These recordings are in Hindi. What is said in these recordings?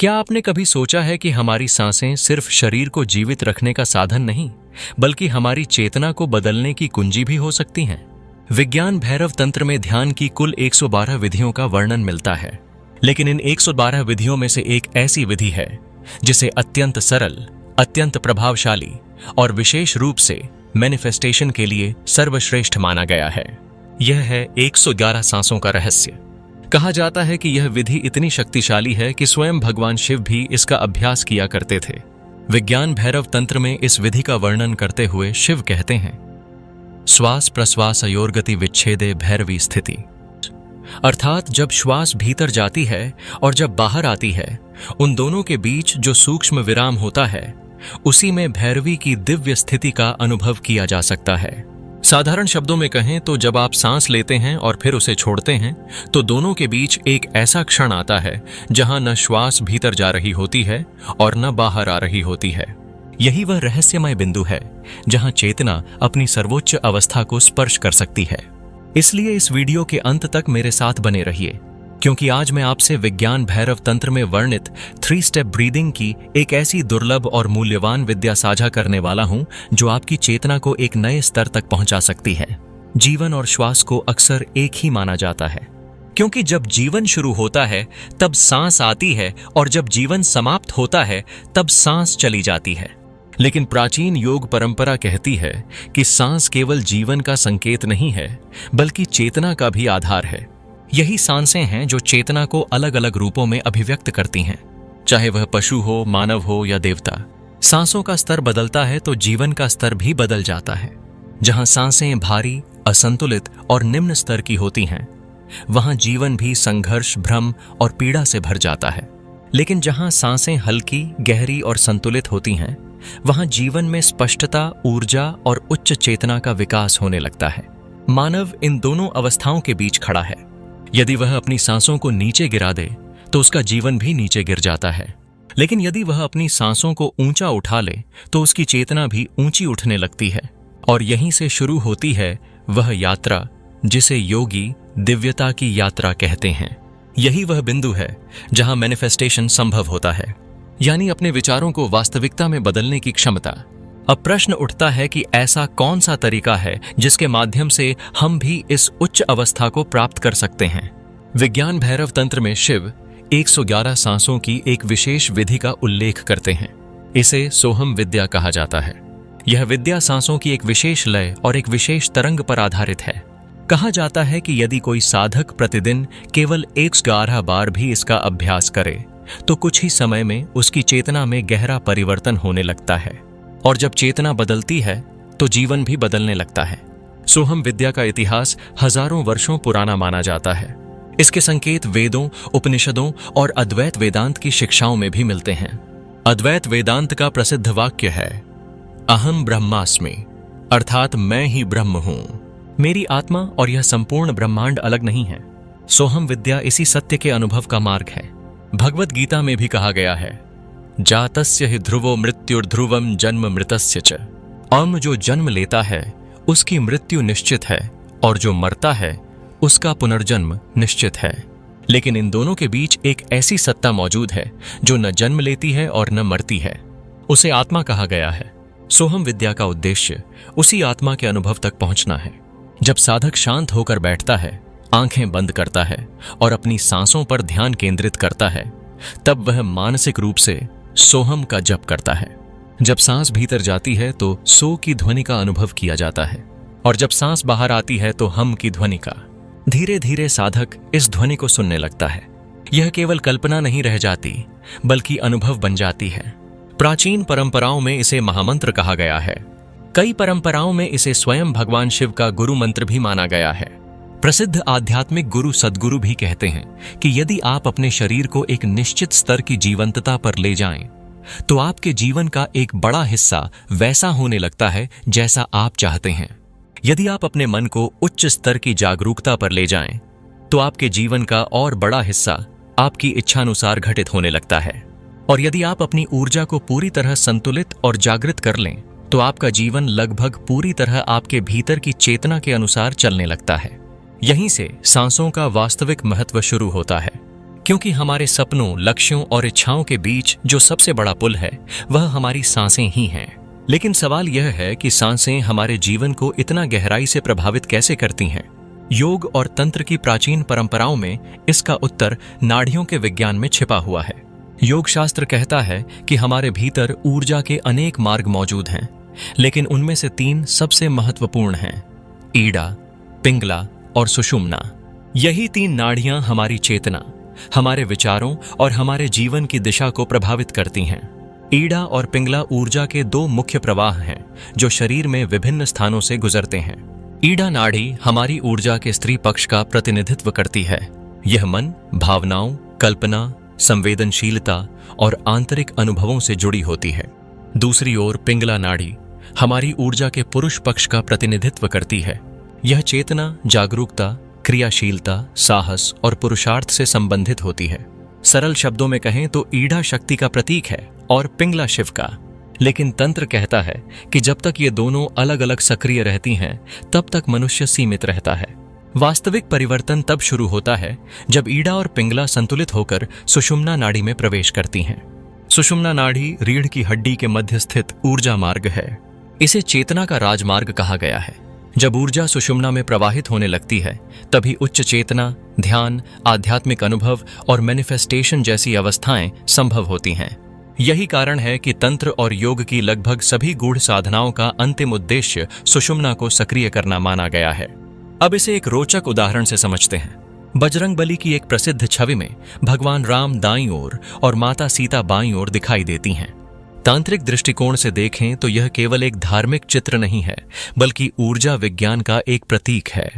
क्या आपने कभी सोचा है कि हमारी सांसें सिर्फ शरीर को जीवित रखने का साधन नहीं, बल्कि हमारी चेतना को बदलने की कुंजी भी हो सकती हैं? विज्ञान भैरव तंत्र में ध्यान की कुल 112 विधियों का वर्णन मिलता है, लेकिन इन 112 विधियों में से एक ऐसी विधि है जिसे अत्यंत सरल, अत्यंत प्रभावशाली और विशेष रूप से मैनिफेस्टेशन के लिए सर्वश्रेष्ठ माना गया है। यह है 111 सांसों का रहस्य। कहा जाता है कि यह विधि इतनी शक्तिशाली है कि स्वयं भगवान शिव भी इसका अभ्यास किया करते थे। विज्ञान भैरव तंत्र में इस विधि का वर्णन करते हुए शिव कहते हैं, श्वास प्रश्वास अयोर्गति विच्छेदे भैरवी स्थिति, अर्थात जब श्वास भीतर जाती है और जब बाहर आती है, उन दोनों के बीच जो सूक्ष्म विराम होता है, उसी में भैरवी की दिव्य स्थिति का अनुभव किया जा सकता है। साधारण शब्दों में कहें तो जब आप सांस लेते हैं और फिर उसे छोड़ते हैं, तो दोनों के बीच एक ऐसा क्षण आता है जहां न श्वास भीतर जा रही होती है और न बाहर आ रही होती है। यही वह रहस्यमय बिंदु है जहां चेतना अपनी सर्वोच्च अवस्था को स्पर्श कर सकती है। इसलिए इस वीडियो के अंत तक मेरे साथ बने रहिए, क्योंकि आज मैं आपसे विज्ञान भैरव तंत्र में वर्णित 3 स्टेप ब्रीदिंग की एक ऐसी दुर्लभ और मूल्यवान विद्या साझा करने वाला हूं जो आपकी चेतना को एक नए स्तर तक पहुंचा सकती है। जीवन और श्वास को अक्सर एक ही माना जाता है, क्योंकि जब जीवन शुरू होता है तब सांस आती है और जब जीवन समाप्त होता है तब सांस चली जाती है। लेकिन प्राचीन योग परंपरा कहती है कि सांस केवल जीवन का संकेत नहीं है, बल्कि चेतना का भी आधार है। यही सांसें हैं जो चेतना को अलग अलग रूपों में अभिव्यक्त करती हैं, चाहे वह पशु हो, मानव हो या देवता। सांसों का स्तर बदलता है तो जीवन का स्तर भी बदल जाता है। जहां सांसें भारी, असंतुलित और निम्न स्तर की होती हैं, वहां जीवन भी संघर्ष, भ्रम और पीड़ा से भर जाता है। लेकिन जहां सांसें हल्की, गहरी और संतुलित होती हैं, वहां जीवन में स्पष्टता, ऊर्जा और उच्च चेतना का विकास होने लगता है। मानव इन दोनों अवस्थाओं के बीच खड़ा है। यदि वह अपनी सांसों को नीचे गिरा दे तो उसका जीवन भी नीचे गिर जाता है, लेकिन यदि वह अपनी सांसों को ऊंचा उठा ले तो उसकी चेतना भी ऊंची उठने लगती है। और यहीं से शुरू होती है वह यात्रा जिसे योगी दिव्यता की यात्रा कहते हैं। यही वह बिंदु है जहां मैनिफेस्टेशन संभव होता है, यानी अपने विचारों को वास्तविकता में बदलने की क्षमता। अब प्रश्न उठता है कि ऐसा कौन सा तरीका है जिसके माध्यम से हम भी इस उच्च अवस्था को प्राप्त कर सकते हैं। विज्ञान भैरव तंत्र में शिव 111 सांसों की एक विशेष विधि का उल्लेख करते हैं। इसे सोहम विद्या कहा जाता है। यह विद्या सांसों की एक विशेष लय और एक विशेष तरंग पर आधारित है। कहा जाता है कि यदि कोई साधक प्रतिदिन केवल 111 बार भी इसका अभ्यास करे तो कुछ ही समय में उसकी चेतना में गहरा परिवर्तन होने लगता है, और जब चेतना बदलती है तो जीवन भी बदलने लगता है। सोहम विद्या का इतिहास हजारों वर्षों पुराना माना जाता है। इसके संकेत वेदों, उपनिषदों और अद्वैत वेदांत की शिक्षाओं में भी मिलते हैं। अद्वैत वेदांत का प्रसिद्ध वाक्य है, अहम ब्रह्मास्मि, अर्थात मैं ही ब्रह्म हूं। मेरी आत्मा और यह संपूर्ण ब्रह्मांड अलग नहीं है। सोहम विद्या इसी सत्य के अनुभव का मार्ग है। भगवत गीता में भी कहा गया है, जातस्य हि ध्रुवो मृत्युर्ध्रुवम जन्म मृतस्य च। जो जन्म लेता है उसकी मृत्यु निश्चित है, और जो मरता है उसका पुनर्जन्म निश्चित है। लेकिन इन दोनों के बीच एक ऐसी सत्ता मौजूद है जो न जन्म लेती है और न मरती है। उसे आत्मा कहा गया है। सोहम विद्या का उद्देश्य उसी आत्मा के अनुभव तक पहुंचना है। जब साधक शांत होकर बैठता है, आंखें बंद करता है और अपनी सांसों पर ध्यान केंद्रित करता है, तब वह मानसिक रूप से सोहम का जप करता है। जब सांस भीतर जाती है तो सो की ध्वनि का अनुभव किया जाता है, और जब सांस बाहर आती है तो हम की ध्वनि का। धीरे धीरे साधक इस ध्वनि को सुनने लगता है। यह केवल कल्पना नहीं रह जाती, बल्कि अनुभव बन जाती है। प्राचीन परंपराओं में इसे महामंत्र कहा गया है। कई परंपराओं में इसे स्वयं भगवान शिव का गुरु मंत्र भी माना गया है। प्रसिद्ध आध्यात्मिक गुरु सद्गुरु भी कहते हैं कि यदि आप अपने शरीर को एक निश्चित स्तर की जीवंतता पर ले जाएं, तो आपके जीवन का एक बड़ा हिस्सा वैसा होने लगता है जैसा आप चाहते हैं। यदि आप अपने मन को उच्च स्तर की जागरूकता पर ले जाएं, तो आपके जीवन का और बड़ा हिस्सा आपकी इच्छानुसार घटित होने लगता है। और यदि आप अपनी ऊर्जा को पूरी तरह संतुलित और जागृत कर लें, तो आपका जीवन लगभग पूरी तरह आपके भीतर की चेतना के अनुसार चलने लगता है। यहीं से सांसों का वास्तविक महत्व शुरू होता है। क्योंकि हमारे सपनों, लक्ष्यों और इच्छाओं के बीच जो सबसे बड़ा पुल है वह हमारी सांसें ही हैं। लेकिन सवाल यह है कि सांसें हमारे जीवन को इतना गहराई से प्रभावित कैसे करती हैं? योग और तंत्र की प्राचीन परंपराओं में इसका उत्तर नाड़ियों के विज्ञान में छिपा हुआ है। योग शास्त्र कहता है कि हमारे भीतर ऊर्जा के अनेक मार्ग मौजूद हैं, लेकिन उनमें से 3 सबसे महत्वपूर्ण हैं: ईड़ा, पिंगला और सुषुम्ना। यही 3 नाड़ियां हमारी चेतना, हमारे विचारों और हमारे जीवन की दिशा को प्रभावित करती हैं। ईड़ा और पिंगला ऊर्जा के 2 मुख्य प्रवाह हैं जो शरीर में विभिन्न स्थानों से गुजरते हैं। ईड़ा नाड़ी हमारी ऊर्जा के स्त्री पक्ष का प्रतिनिधित्व करती है। यह मन, भावनाओं, कल्पना, संवेदनशीलता और आंतरिक अनुभवों से जुड़ी होती है। दूसरी ओर पिंगला नाड़ी हमारी ऊर्जा के पुरुष पक्ष का प्रतिनिधित्व करती है। यह चेतना, जागरूकता, क्रियाशीलता, साहस और पुरुषार्थ से संबंधित होती है। सरल शब्दों में कहें तो ईड़ा शक्ति का प्रतीक है और पिंगला शिव का। लेकिन तंत्र कहता है कि जब तक ये दोनों अलग अलग सक्रिय रहती हैं, तब तक मनुष्य सीमित रहता है। वास्तविक परिवर्तन तब शुरू होता है जब ईड़ा और पिंगला संतुलित होकर सुषुम्ना नाड़ी में प्रवेश करती हैं। सुषुम्ना नाड़ी रीढ़ की हड्डी के मध्य स्थित ऊर्जा मार्ग है। इसे चेतना का राजमार्ग कहा गया है। जब ऊर्जा सुषुम्ना में प्रवाहित होने लगती है, तभी उच्च चेतना, ध्यान, आध्यात्मिक अनुभव और मैनिफेस्टेशन जैसी अवस्थाएं संभव होती हैं। यही कारण है कि तंत्र और योग की लगभग सभी गूढ़ साधनाओं का अंतिम उद्देश्य सुषुम्ना को सक्रिय करना माना गया है। अब इसे एक रोचक उदाहरण से समझते हैं। बजरंगबली की एक प्रसिद्ध छवि में भगवान राम दाईं ओर और माता सीता बाईं ओर दिखाई देती हैं। तांत्रिक दृष्टिकोण से देखें तो यह केवल एक धार्मिक चित्र नहीं है, बल्कि ऊर्जा विज्ञान का एक प्रतीक है।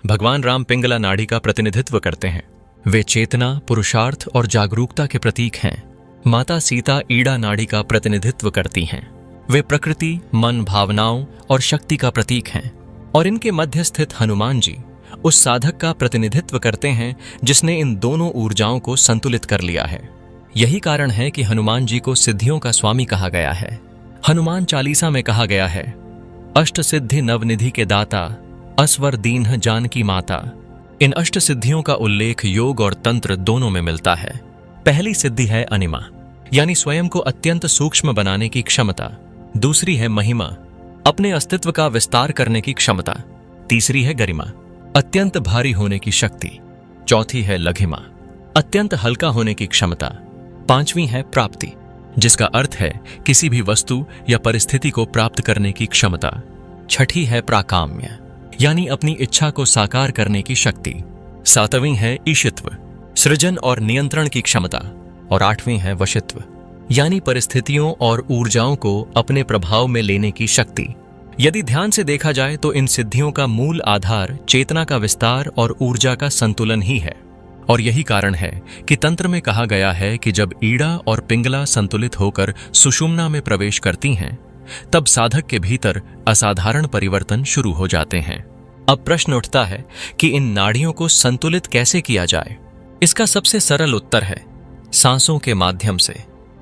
भगवान राम पिंगला नाड़ी का प्रतिनिधित्व करते हैं। वे चेतना, पुरुषार्थ और जागरूकता के प्रतीक हैं। माता सीता ईड़ा नाड़ी का प्रतिनिधित्व करती हैं। वे प्रकृति, मन, भावनाओं और शक्ति का प्रतीक हैं। और इनके मध्य स्थित हनुमान जी उस साधक का प्रतिनिधित्व करते हैं जिसने इन दोनों ऊर्जाओं को संतुलित कर लिया है। यही कारण है कि हनुमान जी को सिद्धियों का स्वामी कहा गया है। हनुमान चालीसा में कहा गया है, अष्ट सिद्धि नवनिधि के दाता, असवर दीन्ह जानकी माता। इन अष्ट सिद्धियों का उल्लेख योग और तंत्र दोनों में मिलता है। पहली सिद्धि है अनिमा, यानी स्वयं को अत्यंत सूक्ष्म बनाने की क्षमता। दूसरी है महिमा, अपने अस्तित्व का विस्तार करने की क्षमता। तीसरी है गरिमा, अत्यंत भारी होने की शक्ति। चौथी है लघिमा, अत्यंत हल्का होने की क्षमता। पांचवी है प्राप्ति, जिसका अर्थ है किसी भी वस्तु या परिस्थिति को प्राप्त करने की क्षमता। छठी है प्राकाम्य, यानी अपनी इच्छा को साकार करने की शक्ति। सातवीं है ईशित्व, सृजन और नियंत्रण की क्षमता। और आठवीं है वशित्व, यानी परिस्थितियों और ऊर्जाओं को अपने प्रभाव में लेने की शक्ति। यदि ध्यान से देखा जाए तो इन सिद्धियों का मूल आधार चेतना का विस्तार और ऊर्जा का संतुलन ही है। और यही कारण है कि तंत्र में कहा गया है कि जब ईड़ा और पिंगला संतुलित होकर सुषुम्ना में प्रवेश करती हैं, तब साधक के भीतर असाधारण परिवर्तन शुरू हो जाते हैं। अब प्रश्न उठता है कि इन नाड़ियों को संतुलित कैसे किया जाए। इसका सबसे सरल उत्तर है सांसों के माध्यम से।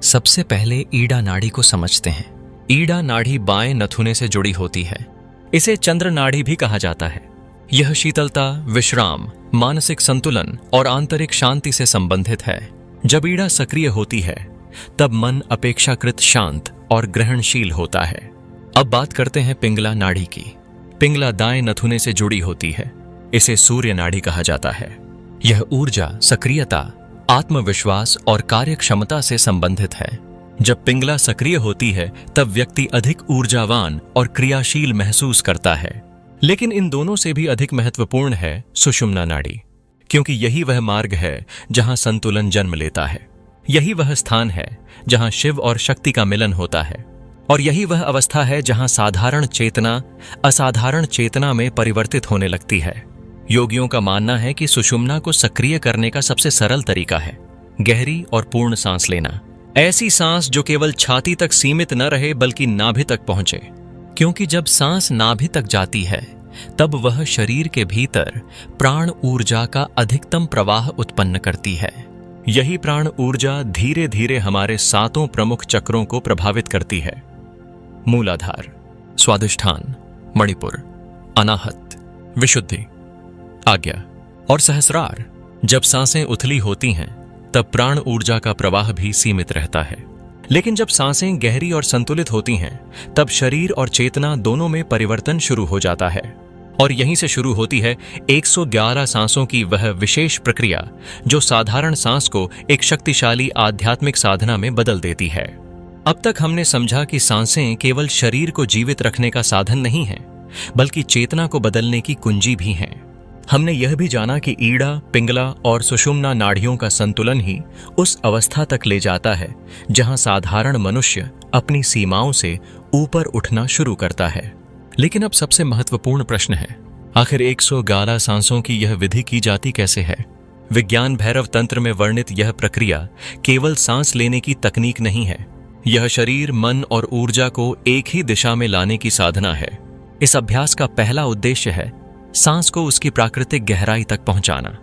सबसे पहले ईड़ा नाड़ी को समझते हैं। ईड़ा नाड़ी बाएं नथुने से जुड़ी होती है। इसे चंद्र नाड़ी भी कहा जाता है। यह शीतलता, विश्राम, मानसिक संतुलन और आंतरिक शांति से संबंधित है। जब ईड़ा सक्रिय होती है, तब मन अपेक्षाकृत शांत और ग्रहणशील होता है। अब बात करते हैं पिंगला नाड़ी की। पिंगला दाएं नथुने से जुड़ी होती है। इसे सूर्य नाड़ी कहा जाता है। यह ऊर्जा, सक्रियता, आत्मविश्वास और कार्यक्षमता से संबंधित है। जब पिंगला सक्रिय होती है, तब व्यक्ति अधिक ऊर्जावान और क्रियाशील महसूस करता है। लेकिन इन दोनों से भी अधिक महत्वपूर्ण है सुषुम्ना नाड़ी, क्योंकि यही वह मार्ग है जहां संतुलन जन्म लेता है। यही वह स्थान है जहां शिव और शक्ति का मिलन होता है। और यही वह अवस्था है जहां साधारण चेतना असाधारण चेतना में परिवर्तित होने लगती है। योगियों का मानना है कि सुषुम्ना को सक्रिय करने का सबसे सरल तरीका है गहरी और पूर्ण सांस लेना। ऐसी सांस जो केवल छाती तक सीमित न रहे बल्कि नाभि तक पहुंचे, क्योंकि जब सांस नाभि तक जाती है, तब वह शरीर के भीतर प्राण ऊर्जा का अधिकतम प्रवाह उत्पन्न करती है। यही प्राण ऊर्जा धीरे धीरे हमारे 7 प्रमुख चक्रों को प्रभावित करती है। मूलाधार, स्वादिष्ठान, मणिपुर, अनाहत, विशुद्धि, आज्ञा और सहस्रार। जब सांसें उथली होती हैं, तब प्राण ऊर्जा का प्रवाह भी सीमित रहता है। लेकिन जब सांसें गहरी और संतुलित होती हैं, तब शरीर और चेतना दोनों में परिवर्तन शुरू हो जाता है। और यहीं से शुरू होती है 111 सांसों की वह विशेष प्रक्रिया जो साधारण सांस को एक शक्तिशाली आध्यात्मिक साधना में बदल देती है। अब तक हमने समझा कि सांसें केवल शरीर को जीवित रखने का साधन नहीं है, बल्कि चेतना को बदलने की कुंजी भी हैं। हमने यह भी जाना कि ईड़ा, पिंगला और सुषुम्ना नाड़ियों का संतुलन ही उस अवस्था तक ले जाता है जहां साधारण मनुष्य अपनी सीमाओं से ऊपर उठना शुरू करता है। लेकिन अब सबसे महत्वपूर्ण प्रश्न है, आखिर 111 सांसों की यह विधि की जाती कैसे है? विज्ञान भैरव तंत्र में वर्णित यह प्रक्रिया केवल सांस लेने की तकनीक नहीं है। यह शरीर, मन और ऊर्जा को एक ही दिशा में लाने की साधना है। इस अभ्यास का पहला उद्देश्य है सांस को उसकी प्राकृतिक गहराई तक पहुंचाना,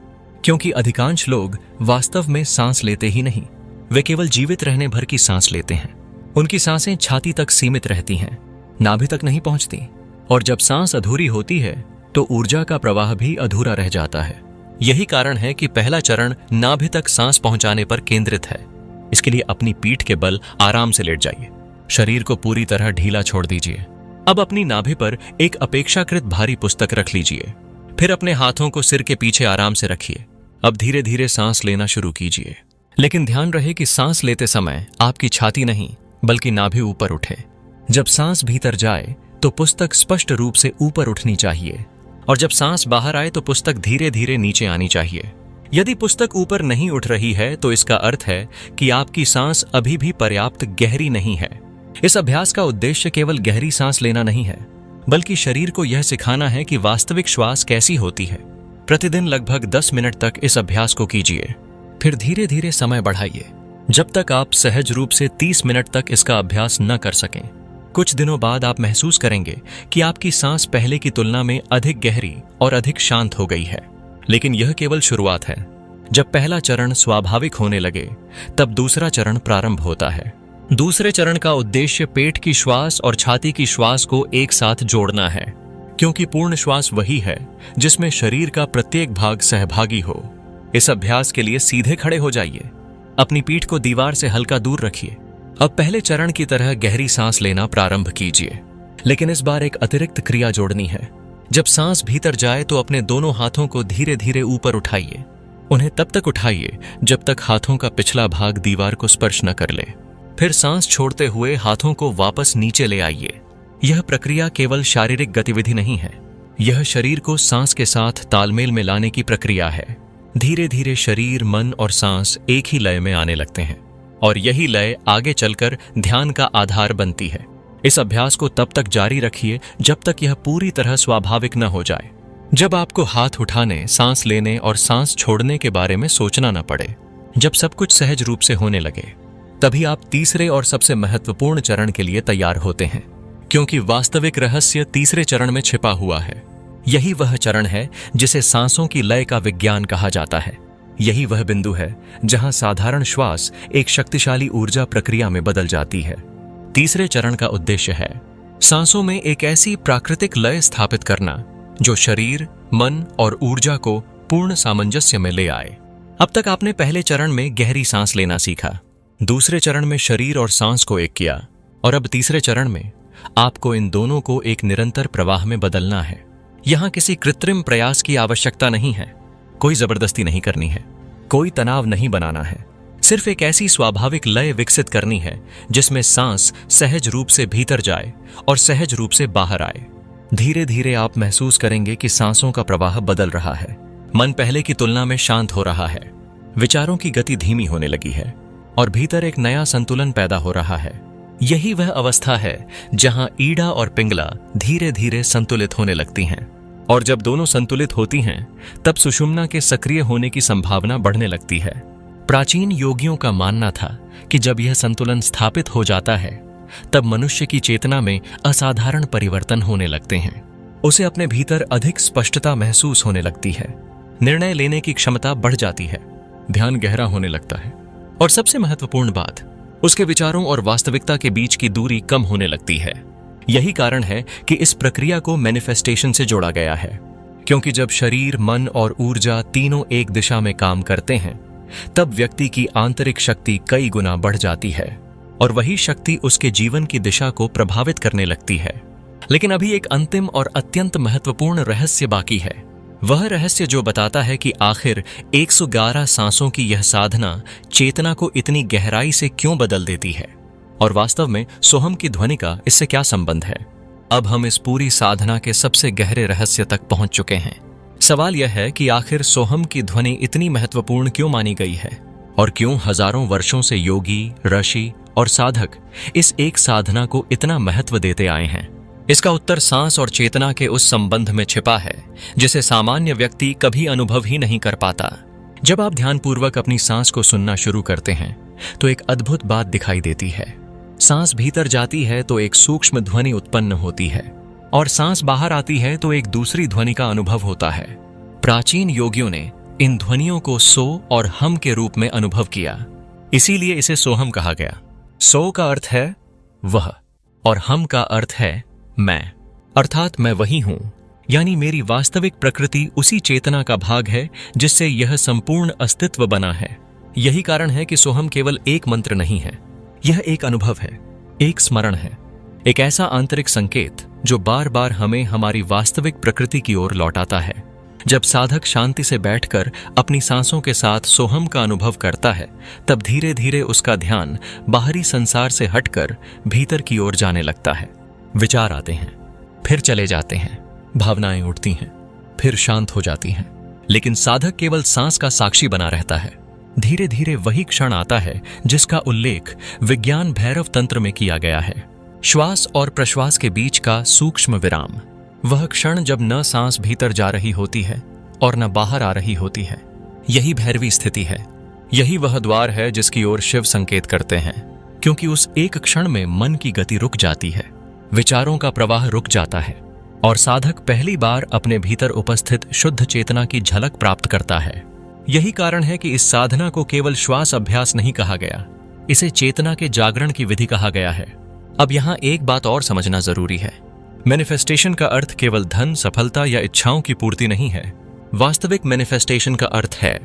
क्योंकि अधिकांश लोग वास्तव में सांस लेते ही नहीं, वे केवल जीवित रहने भर की सांस लेते हैं। उनकी सांसें छाती तक सीमित रहती हैं, नाभि तक नहीं पहुंचती, और जब सांस अधूरी होती है तो ऊर्जा का प्रवाह भी अधूरा रह जाता है। यही कारण है कि पहला चरण नाभि तक सांस पहुंचाने पर केंद्रित है। इसके लिए अपनी पीठ के बल आराम से लेट जाइए, शरीर को पूरी तरह ढीला छोड़ दीजिए। अब अपनी नाभि पर एक अपेक्षाकृत भारी पुस्तक रख लीजिए, फिर अपने हाथों को सिर के पीछे आराम से रखिए। अब धीरे धीरे सांस लेना शुरू कीजिए, लेकिन ध्यान रहे कि सांस लेते समय आपकी छाती नहीं बल्कि नाभि ऊपर उठे। जब सांस भीतर जाए तो पुस्तक स्पष्ट रूप से ऊपर उठनी चाहिए, और जब सांस बाहर आए तो पुस्तक धीरे धीरे नीचे आनी चाहिए। यदि पुस्तक ऊपर नहीं उठ रही है तो इसका अर्थ है कि आपकी सांस अभी भी पर्याप्त गहरी नहीं है। इस अभ्यास का उद्देश्य केवल गहरी सांस लेना नहीं है, बल्कि शरीर को यह सिखाना है कि वास्तविक श्वास कैसी होती है। प्रतिदिन लगभग 10 मिनट तक इस अभ्यास को कीजिए, फिर धीरे धीरे समय बढ़ाइए, जब तक आप सहज रूप से 30 मिनट तक इसका अभ्यास न कर सकें। कुछ दिनों बाद आप महसूस करेंगे कि आपकी सांस पहले की तुलना में अधिक गहरी और अधिक शांत हो गई है। लेकिन यह केवल शुरुआत है। जब पहला चरण स्वाभाविक होने लगे, तब दूसरा चरण प्रारंभ होता है। दूसरे चरण का उद्देश्य पेट की श्वास और छाती की श्वास को एक साथ जोड़ना है, क्योंकि पूर्ण श्वास वही है जिसमें शरीर का प्रत्येक भाग सहभागी हो। इस अभ्यास के लिए सीधे खड़े हो जाइए, अपनी पीठ को दीवार से हल्का दूर रखिए। अब पहले चरण की तरह गहरी सांस लेना प्रारंभ कीजिए, लेकिन इस बार एक अतिरिक्त क्रिया जोड़नी है। जब सांस भीतर जाए तो अपने दोनों हाथों को धीरे धीरे ऊपर उठाइए। उन्हें तब तक उठाइए जब तक हाथों का पिछला भाग दीवार को स्पर्श न कर ले। फिर सांस छोड़ते हुए हाथों को वापस नीचे ले आइए। यह प्रक्रिया केवल शारीरिक गतिविधि नहीं है, यह शरीर को सांस के साथ तालमेल में लाने की प्रक्रिया है। धीरे धीरे शरीर, मन और सांस एक ही लय में आने लगते हैं, और यही लय आगे चलकर ध्यान का आधार बनती है। इस अभ्यास को तब तक जारी रखिए जब तक यह पूरी तरह स्वाभाविक न हो जाए, जब आपको हाथ उठाने, सांस लेने और सांस छोड़ने के बारे में सोचना न पड़े। जब सब कुछ सहज रूप से होने लगे, तभी आप तीसरे और सबसे महत्वपूर्ण चरण के लिए तैयार होते हैं, क्योंकि वास्तविक रहस्य तीसरे चरण में छिपा हुआ है। यही वह चरण है जिसे सांसों की लय का विज्ञान कहा जाता है। यही वह बिंदु है जहां साधारण श्वास एक शक्तिशाली ऊर्जा प्रक्रिया में बदल जाती है। तीसरे चरण का उद्देश्य है सांसों में एक ऐसी प्राकृतिक लय स्थापित करना जो शरीर, मन और ऊर्जा को पूर्ण सामंजस्य में ले आए। अब तक आपने पहले चरण में गहरी सांस लेना सीखा, दूसरे चरण में शरीर और सांस को एक किया, और अब तीसरे चरण में आपको इन दोनों को एक निरंतर प्रवाह में बदलना है। यहां किसी कृत्रिम प्रयास की आवश्यकता नहीं है, कोई जबरदस्ती नहीं करनी है, कोई तनाव नहीं बनाना है। सिर्फ एक ऐसी स्वाभाविक लय विकसित करनी है जिसमें सांस सहज रूप से भीतर जाए और सहज रूप से बाहर आए। धीरे धीरे आप महसूस करेंगे कि सांसों का प्रवाह बदल रहा है, मन पहले की तुलना में शांत हो रहा है, विचारों की गति धीमी होने लगी है, और भीतर एक नया संतुलन पैदा हो रहा है। यही वह अवस्था है जहां ईड़ा और पिंगला धीरे धीरे संतुलित होने लगती हैं, और जब दोनों संतुलित होती हैं, तब सुषुम्ना के सक्रिय होने की संभावना बढ़ने लगती है। प्राचीन योगियों का मानना था कि जब यह संतुलन स्थापित हो जाता है, तब मनुष्य की चेतना में असाधारण परिवर्तन होने लगते हैं। उसे अपने भीतर अधिक स्पष्टता महसूस होने लगती है, निर्णय लेने की क्षमता बढ़ जाती है, ध्यान गहरा होने लगता है, और सबसे महत्वपूर्ण बात, उसके विचारों और वास्तविकता के बीच की दूरी कम होने लगती है। यही कारण है कि इस प्रक्रिया को मैनिफेस्टेशन से जोड़ा गया है, क्योंकि जब शरीर, मन और ऊर्जा तीनों एक दिशा में काम करते हैं, तब व्यक्ति की आंतरिक शक्ति कई गुना बढ़ जाती है और वही शक्ति उसके जीवन की दिशा को प्रभावित करने लगती है। लेकिन अभी एक अंतिम और अत्यंत महत्वपूर्ण रहस्य बाकी है। वह रहस्य जो बताता है कि आखिर 111 सांसों की यह साधना चेतना को इतनी गहराई से क्यों बदल देती है और वास्तव में सोहम की ध्वनि का इससे क्या संबंध है। अब हम इस पूरी साधना के सबसे गहरे रहस्य तक पहुंच चुके हैं। सवाल यह है कि आखिर सोहम की ध्वनि इतनी महत्वपूर्ण क्यों मानी गई है और क्यों हजारों वर्षों से योगी, ऋषि और साधक इस एक साधना को इतना महत्व देते आए हैं। इसका उत्तर सांस और चेतना के उस संबंध में छिपा है जिसे सामान्य व्यक्ति कभी अनुभव ही नहीं कर पाता। जब आप ध्यानपूर्वक अपनी सांस को सुनना शुरू करते हैं तो एक अद्भुत बात दिखाई देती है। सांस भीतर जाती है तो एक सूक्ष्म ध्वनि उत्पन्न होती है और सांस बाहर आती है तो एक दूसरी ध्वनि का अनुभव होता है। प्राचीन योगियों ने इन ध्वनियों को सो और हम के रूप में अनुभव किया, इसीलिए इसे सोहम कहा गया। सो का अर्थ है वह और हम का अर्थ है मैं, अर्थात मैं वही हूं, यानी मेरी वास्तविक प्रकृति उसी चेतना का भाग है जिससे यह संपूर्ण अस्तित्व बना है। यही कारण है कि सोहम केवल एक मंत्र नहीं है, यह एक अनुभव है, एक स्मरण है, एक ऐसा आंतरिक संकेत जो बार बार हमें हमारी वास्तविक प्रकृति की ओर लौटाता है। जब साधक शांति से बैठकर अपनी सांसों के साथ सोहम का अनुभव करता है तब धीरे धीरे उसका ध्यान बाहरी संसार से हटकर भीतर की ओर जाने लगता है। विचार आते हैं, फिर चले जाते हैं, भावनाएं उठती हैं, फिर शांत हो जाती हैं, लेकिन साधक केवल सांस का साक्षी बना रहता है। धीरे धीरे वही क्षण आता है जिसका उल्लेख विज्ञान भैरव तंत्र में किया गया है। श्वास और प्रश्वास के बीच का सूक्ष्म विराम, वह क्षण जब न सांस भीतर जा रही होती है और न बाहर आ रही होती है। यही भैरवी स्थिति है। यही वह द्वार है जिसकी ओर शिव संकेत करते हैं, क्योंकि उस एक क्षण में मन की गति रुक जाती है, विचारों का प्रवाह रुक जाता है और साधक पहली बार अपने भीतर उपस्थित शुद्ध चेतना की झलक प्राप्त करता है। यही कारण है कि इस साधना को केवल श्वास अभ्यास नहीं कहा गया, इसे चेतना के जागरण की विधि कहा गया है। अब यहां एक बात और समझना जरूरी है। मैनिफेस्टेशन का अर्थ केवल धन, सफलता या इच्छाओं की पूर्ति नहीं है। वास्तविक मैनिफेस्टेशन का अर्थ है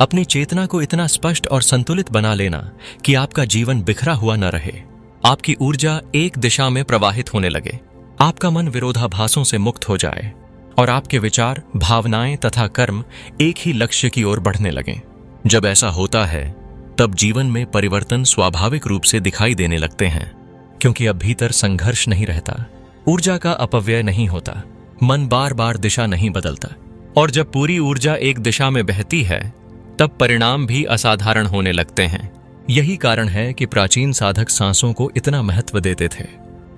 अपनी चेतना को इतना स्पष्ट और संतुलित बना लेना कि आपका जीवन बिखरा हुआ न रहे, आपकी ऊर्जा एक दिशा में प्रवाहित होने लगे, आपका मन विरोधाभासों से मुक्त हो जाए और आपके विचार, भावनाएं तथा कर्म एक ही लक्ष्य की ओर बढ़ने लगें। जब ऐसा होता है तब जीवन में परिवर्तन स्वाभाविक रूप से दिखाई देने लगते हैं, क्योंकि अब भीतर संघर्ष नहीं रहता, ऊर्जा का अपव्यय नहीं होता, मन बार बार दिशा नहीं बदलता। और जब पूरी ऊर्जा एक दिशा में बहती है तब परिणाम भी असाधारण होने लगते हैं। यही कारण है कि प्राचीन साधक सांसों को इतना महत्व देते थे।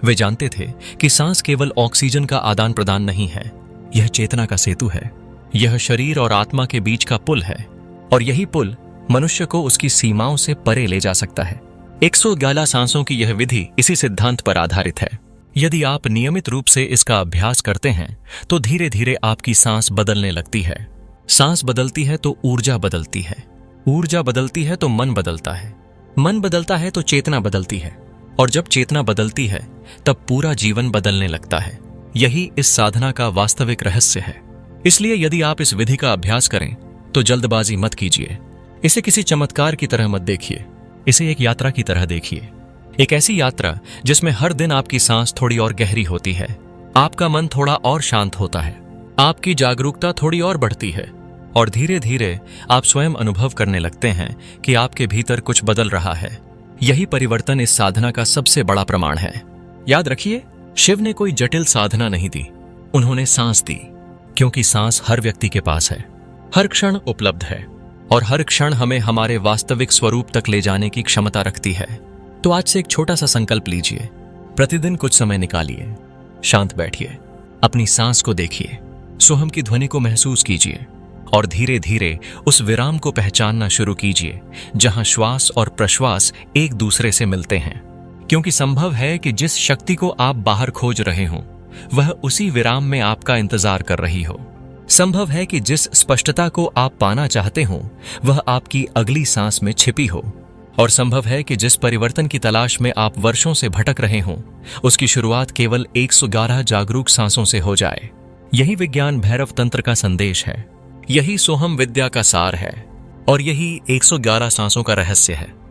वे जानते थे कि सांस केवल ऑक्सीजन का आदान प्रदान नहीं है, यह चेतना का सेतु है, यह शरीर और आत्मा के बीच का पुल है और यही पुल मनुष्य को उसकी सीमाओं से परे ले जा सकता है। 111 सांसों की यह विधि इसी सिद्धांत पर आधारित है। यदि आप नियमित रूप से इसका अभ्यास करते हैं तो धीरे धीरे आपकी सांस बदलने लगती है। सांस बदलती है तो ऊर्जा बदलती है, ऊर्जा बदलती है तो मन बदलता है, मन बदलता है तो चेतना बदलती है और जब चेतना बदलती है तब पूरा जीवन बदलने लगता है। यही इस साधना का वास्तविक रहस्य है। इसलिए यदि आप इस विधि का अभ्यास करें तो जल्दबाजी मत कीजिए। इसे किसी चमत्कार की तरह मत देखिए, इसे एक यात्रा की तरह देखिए। एक ऐसी यात्रा जिसमें हर दिन आपकी सांस थोड़ी और गहरी होती है, आपका मन थोड़ा और शांत होता है, आपकी जागरूकता थोड़ी और बढ़ती है और धीरे धीरे आप स्वयं अनुभव करने लगते हैं कि आपके भीतर कुछ बदल रहा है। यही परिवर्तन इस साधना का सबसे बड़ा प्रमाण है। याद रखिए, शिव ने कोई जटिल साधना नहीं दी, उन्होंने सांस दी, क्योंकि सांस हर व्यक्ति के पास है, हर क्षण उपलब्ध है और हर क्षण हमें हमारे वास्तविक स्वरूप तक ले जाने की क्षमता रखती है। तो आज से एक छोटा सा संकल्प लीजिए, प्रतिदिन कुछ समय निकालिए, शांत बैठिए, अपनी सांस को देखिए, सोहम की ध्वनि को महसूस कीजिए और धीरे धीरे उस विराम को पहचानना शुरू कीजिए जहां श्वास और प्रश्वास एक दूसरे से मिलते हैं। क्योंकि संभव है कि जिस शक्ति को आप बाहर खोज रहे हो वह उसी विराम में आपका इंतजार कर रही हो। संभव है कि जिस स्पष्टता को आप पाना चाहते हो वह आपकी अगली सांस में छिपी हो और संभव है कि जिस परिवर्तन की तलाश में आप वर्षों से भटक रहे हो उसकी शुरुआत केवल 111 जागरूक सांसों से हो जाए। यही विज्ञान भैरव तंत्र का संदेश है, यही सोहम विद्या का सार है। और यही 111 सांसों का रहस्य है।